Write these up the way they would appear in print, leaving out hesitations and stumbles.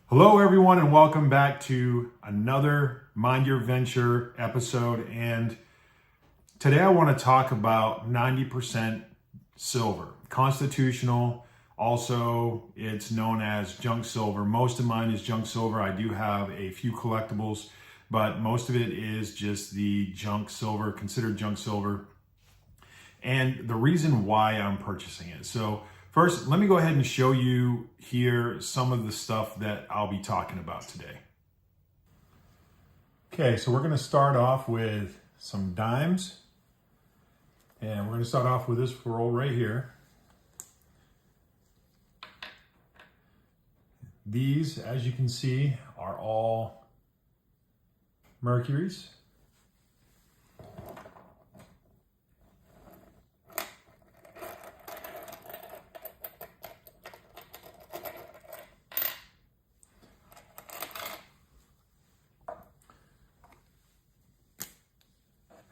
Hello everyone and welcome back to another Mind Your Venture episode. And today I want to talk about 90% silver, constitutional. Also, it's known as junk silver. Most of mine is junk silver. I do have a few collectibles, but most of it is just the junk silver, considered junk silver. And the reason why I'm purchasing it. So first, let me go ahead and show you here some of the stuff that I'll be talking about today. Okay, so we're going to start off with some dimes. And we're going to start off with this roll right here. These, as you can see, are all Mercuries.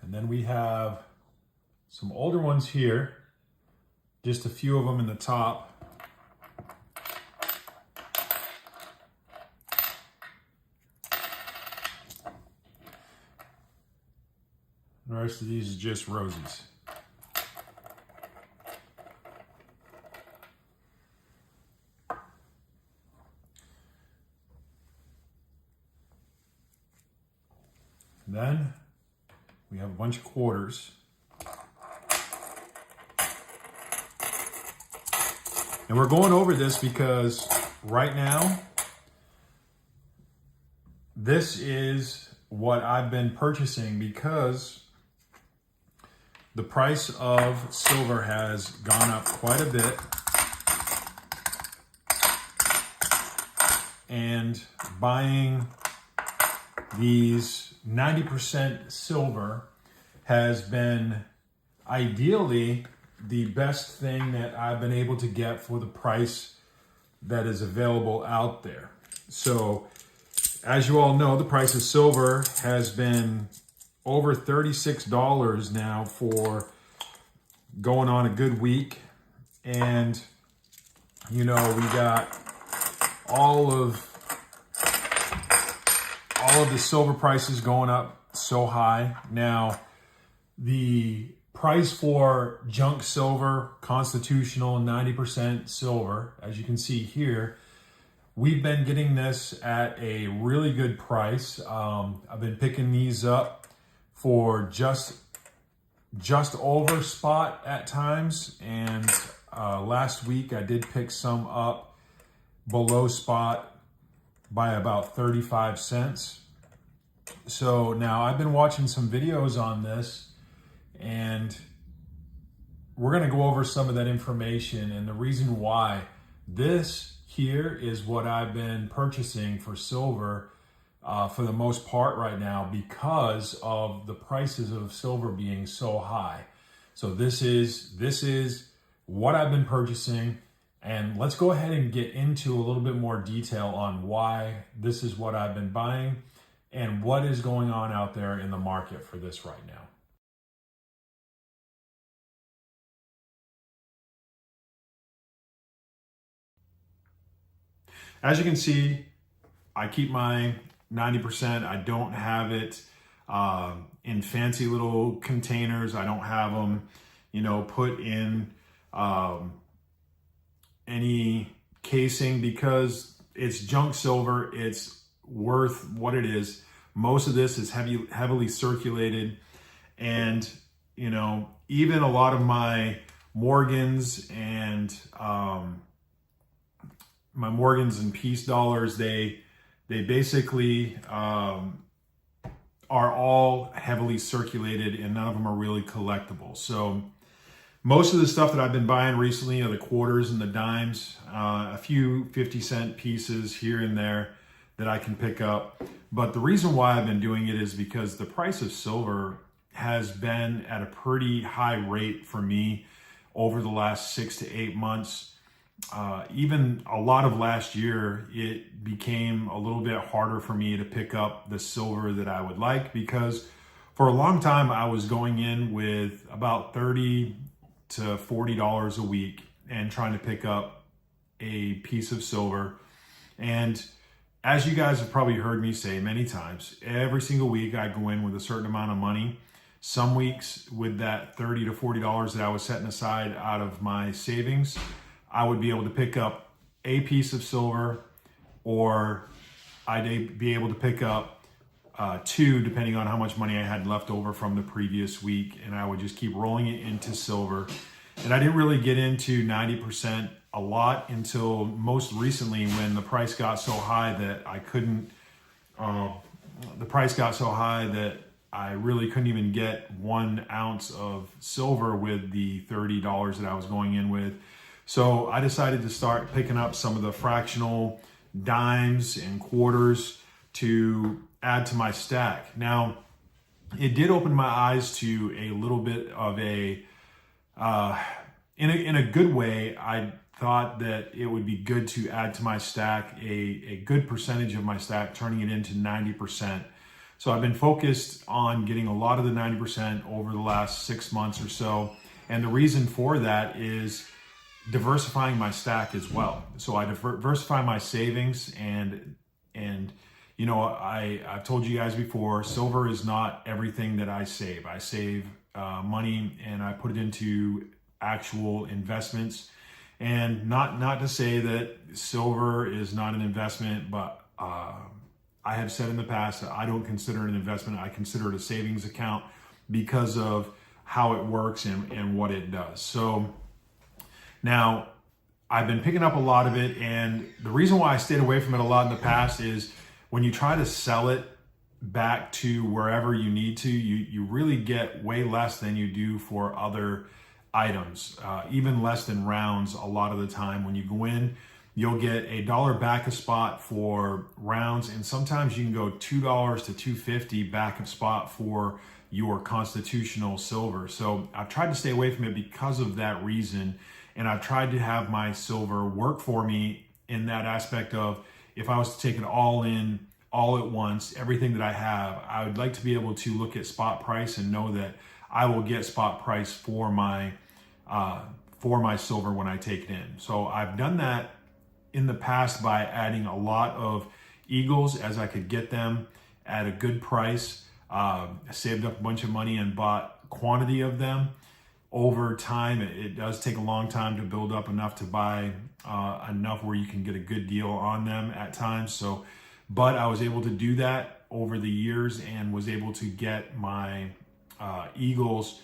And then we have some older ones here, just a few of them in the top. The rest of these is just roses. Then we have a bunch of quarters. And we're going over this because right now, this is what I've been purchasing because the price of silver has gone up quite a bit. And buying these 90% silver has been ideally the best thing that I've been able to get for the price that is available out there. So as you all know, the price of silver has been over $36 now for going on a good week. And you know, we got all of the silver prices going up so high. Now, the price for junk silver, constitutional, 90% silver, as you can see here, we've been getting this at a really good price. I've been picking these up for just over spot at times. And last week I did pick some up below spot by about 35 cents. So now I've been watching some videos on this and we're going to go over some of that information and the reason why this here is what I've been purchasing for silver for the most part right now because of the prices of silver being so high. So this is what I've been purchasing, and let's go ahead and get into a little bit more detail on why this is what I've been buying and what is going on out there in the market for this right now. As you can see, I keep my 90%. I don't have it in fancy little containers. I don't have them, put in any casing because it's junk silver. It's worth what it is. Most of this is heavily circulated, and even a lot of my Morgans and peace dollars, they basically are all heavily circulated, and none of them are really collectible. So most of the stuff that I've been buying recently are the quarters and the dimes, a few 50-cent pieces here and there that I can pick up. But the reason why I've been doing it is because the price of silver has been at a pretty high rate for me over the last 6 to 8 months. Even a lot of last year, it became a little bit harder for me to pick up the silver that I would like because for a long time I was going in with about $30 to $40 a week and trying to pick up a piece of silver. And as you guys have probably heard me say many times, every single week I go in with a certain amount of money. Some weeks with that $30 to $40 that I was setting aside out of my savings, I would be able to pick up a piece of silver, or I'd be able to pick up two, depending on how much money I had left over from the previous week, and I would just keep rolling it into silver. And I didn't really get into 90% a lot until most recently, when the price got so high that I couldn't, the price got so high that I really couldn't even get 1 ounce of silver with the $30 that I was going in with. So I decided to start picking up some of the fractional dimes and quarters to add to my stack. Now, it did open my eyes to a little bit of a, in a good way. I thought that it would be good to add to my stack a good percentage of my stack, turning it into 90%. So I've been focused on getting a lot of the 90% over the last 6 months or so. And the reason for that is diversifying my stack as well. So I diversify my savings, and you know, I've told you guys before, silver is not everything that I save. I save money and I put it into actual investments. And not to say that silver is not an investment, but I have said in the past that I don't consider it an investment. I consider it a savings account because of how it works and what it does. So now I've been picking up a lot of it, and the reason why I stayed away from it a lot in the past is when you try to sell it back to wherever you need to, you really get way less than you do for other items, even less than rounds a lot of the time. When you go in, you'll get $1 back a spot for rounds, and sometimes you can go $2 to $2.50 back a spot for your constitutional silver. So I've tried to stay away from it because of that reason, and I've tried to have my silver work for me in that aspect of, if I was to take it all in all at once, everything that I have, I would like to be able to look at spot price and know that I will get spot price for my silver when I take it in. So I've done that in the past by adding a lot of Eagles as I could get them at a good price. I saved up a bunch of money and bought quantity of them. Over time, it does take a long time to build up enough to buy enough where you can get a good deal on them at times. So, but I was able to do that over the years and was able to get my Eagles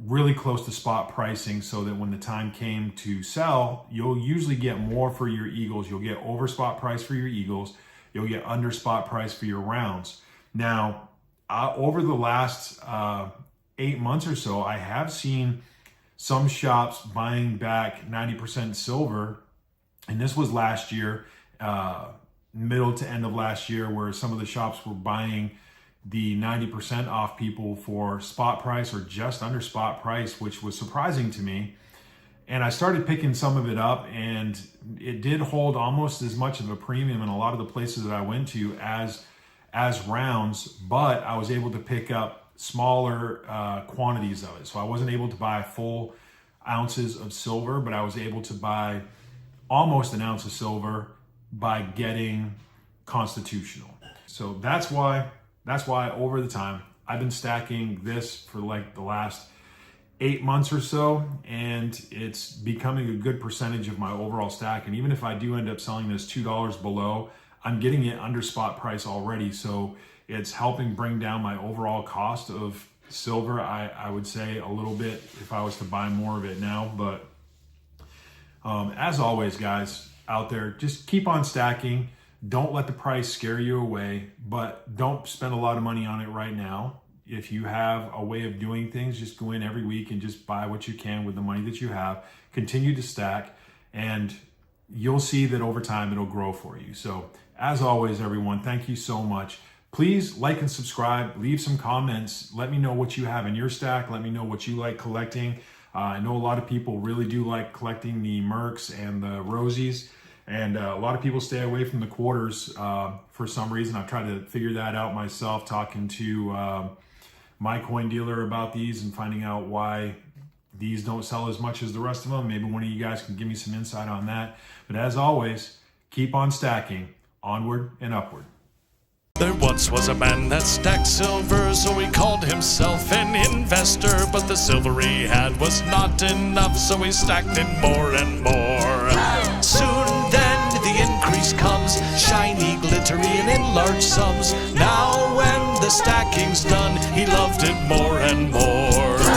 really close to spot pricing, so that when the time came to sell, you'll usually get more for your Eagles. You'll get over spot price for your Eagles. You'll get under spot price for your rounds. Now, over the last 8 months or so, I have seen some shops buying back 90% silver. And this was last year, middle to end of last year, where some of the shops were buying the 90% off people for spot price or just under spot price, which was surprising to me. And I started picking some of it up, and it did hold almost as much of a premium in a lot of the places that I went to as rounds, but I was able to pick up smaller quantities of it. So I wasn't able to buy full ounces of silver, but I was able to buy almost an ounce of silver by getting constitutional. So that's why over the time I've been stacking this for like the last 8 months or so, and it's becoming a good percentage of my overall stack. And even if I do end up selling this $2 below, I'm getting it under spot price already. So it's helping bring down my overall cost of silver, I would say, a little bit if I was to buy more of it now. But as always, guys out there, just keep on stacking. Don't let the price scare you away, but don't spend a lot of money on it right now. If you have a way of doing things, just go in every week and just buy what you can with the money that you have. Continue to stack, and you'll see that over time it'll grow for you. So as always, everyone, thank you so much. Please like and subscribe, leave some comments. Let me know what you have in your stack. Let me know what you like collecting. I know a lot of people really do like collecting the Mercs and the Rosies. And a lot of people stay away from the quarters for some reason. I've tried to figure that out myself, talking to my coin dealer about these and finding out why these don't sell as much as the rest of them. Maybe one of you guys can give me some insight on that. But as always, keep on stacking. onward and upward. There once was a man that stacked silver, so he called himself an investor. But the silver he had was not enough, so he stacked it more and more. Soon then the increase comes, shiny, glittery, and in large sums. Now when the stacking's done, he loved it more and more.